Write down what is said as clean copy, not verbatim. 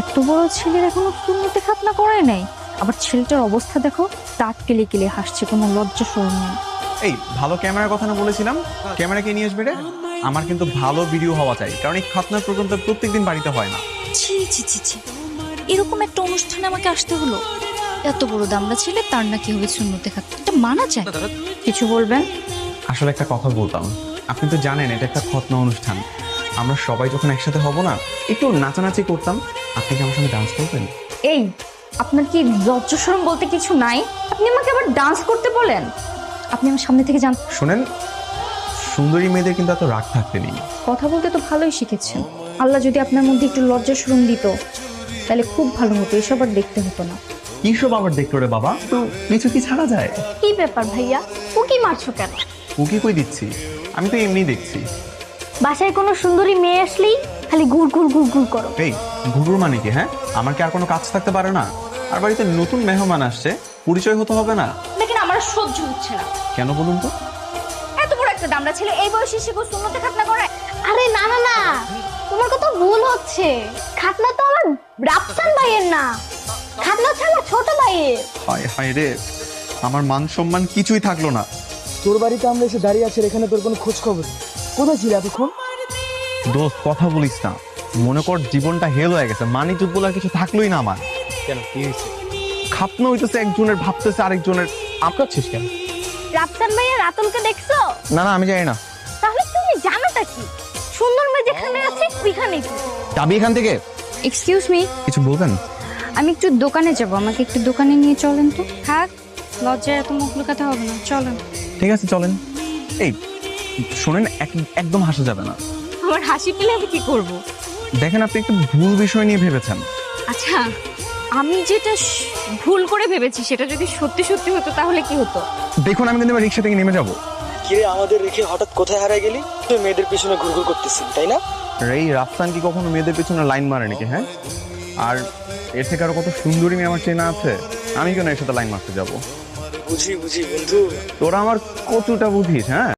এত বড় ছেলের এখনো সুন্নতে খাতনা করে নাই, আবার ছেলেটার অবস্থা দেখো, দাঁত কেলে কেলে হাসছে, কোনো লজ্জা শরম নেই। এই ভালো ক্যামেরার কথা না বলেছিলাম, ক্যামেরাকে নিয়ে আসবে রে। আমার কিন্তু ভালো ভিডিও হওয়া চাই, কারণ এই খাতনার প্রোগ্রাম তো প্রত্যেকদিন বাড়িতে হয় না। ছি ছি ছি ছি, এরকম একটা অনুষ্ঠানে আমাকে আসতে হলো। এত বড় দামড়া ছেলে, তার নাকি হবে সুন্নতে খাতনা, এটা মানা যায়? কিছু বলবেন? আসলে একটা কথা বলতাম, আপনি তো জানেন এটা একটা খতনা অনুষ্ঠান। আমরা সবাই যখন একসাথে হব না, একটু নাচানাচি করতাম। আপনি কি আমার সঙ্গে ডান্স করবেন? এই, আপনার কি লজ্জা শরম বলতে কিছু নাই? আপনি আমাকে আবার ডান্স করতে বলেন? আপনি আমার সামনে থেকে যান। শোনেন, সুন্দরী মেয়েদের কিন্তু এত রাগ থাকতে নেই। কথা বলতে তো ভালোই শিখেছেন। আল্লাহ যদি আপনার মধ্যে একটু লজ্জা শরম দিত, তাহলে খুব ভালো হতো, এসব আর দেখতে হতো না। কি সব আবার দেখলো রে বাবা, তো কিছু কি ছাড়া যায়? কি ব্যাপার ভাইয়া, উকি মারছো কেন? উকি কই দিচ্ছি, আমি তো এমনি দেখছি। বাসায় কোনো সুন্দরী মেয়ে আসলেই খালি ঘুর ঘুর ঘুর ঘুর করো। এই ঘুঘুর মানে কি? হ্যাঁ, আমার কি আর কোনো কাজ থাকতে পারে না? আর বাড়িতে নতুন মেহমান আসছে, পরিচয় হতে হবে না? দেখেন, আমার সহ্য হচ্ছে না। কেন বলুন তো? এত বড় একটা দামড়া ছেলে এই বয়সে সে সুন্নতে খাতনা করে? আরে না না না, তোমার কথা ভুল হচ্ছে। খাতনা তো আমার রাফসান ভাইয়ের না, খাতনা হচ্ছে আমার ছোট ভাইয়ের। হায় হায় রে, আমার মান সম্মান কিছুই থাকলো না। তোর বাড়িতে আমরা এসে দাঁড়িয়ে আছি, এখানে তোর কোনো খোঁজ খবর নেই। কোথায় ছিল এতক্ষণ? দোস্ত কথা বলিস না, মনে কর জীবনটা হেল হয়ে গেছে, মানি যুদ্ধ বলে আর কিছু থাকলোই না আমার। কেন, কি হয়েছে? খাপনা হইতেছে একজনের, ভাবতেছে আরেকজনের। আপনাচ্ছিস কেন? রাফসান ভাইয়ের রাতুলকে দেখছো? না না, আমি জানি না। তাহলে তুমি জানোটা কি? সুন্দর মেয়ে যেখানে আছে ওইখানেই তো। যাবি এখান থেকে? এক্সকিউজ মি, কিছু বলবেন? আমি একটু দোকানে যাব, আমাকে একটু দোকানে নিয়ে চলেন তো। থাক, লজ্জায় এত মুখ লুকাতে হবে না, চলেন। ঠিক আছে চলেন। এই শোনেন, একদম হাসা যাবে না। আমার হাসি পেলে আমি কি করব? দেখেন, আপনি একটু ভুল বিষয় নিয়ে ভেবেছেন। আচ্ছা, আমি যেটা ভুল করে ভেবেছি সেটা যদি সত্যি সত্যি হতো তাহলে কি হতো? দেখুন, আমি কিন্তু এবার রিক্সা থেকে নেমে যাবো। কিরে, আমাদের রেখে হঠাৎ কোথায় হারিয়ে গেলি? তুই মেয়েদের পিছনে ঘুরঘুর করতেছিস, তাই না? এই রাফসান কি কখনো মেয়েদের পিছনে লাইন মারে নাকি? হ্যাঁ, আর এর থেকে আরো কত সুন্দরী মেয়ে আমার চেনা আছে, আমি কেন এর সাথে লাইন মারতে যাবো? বুঝি বুঝি বন্ধু। তোরা আমার কতটা বুঝিস? হ্যাঁ।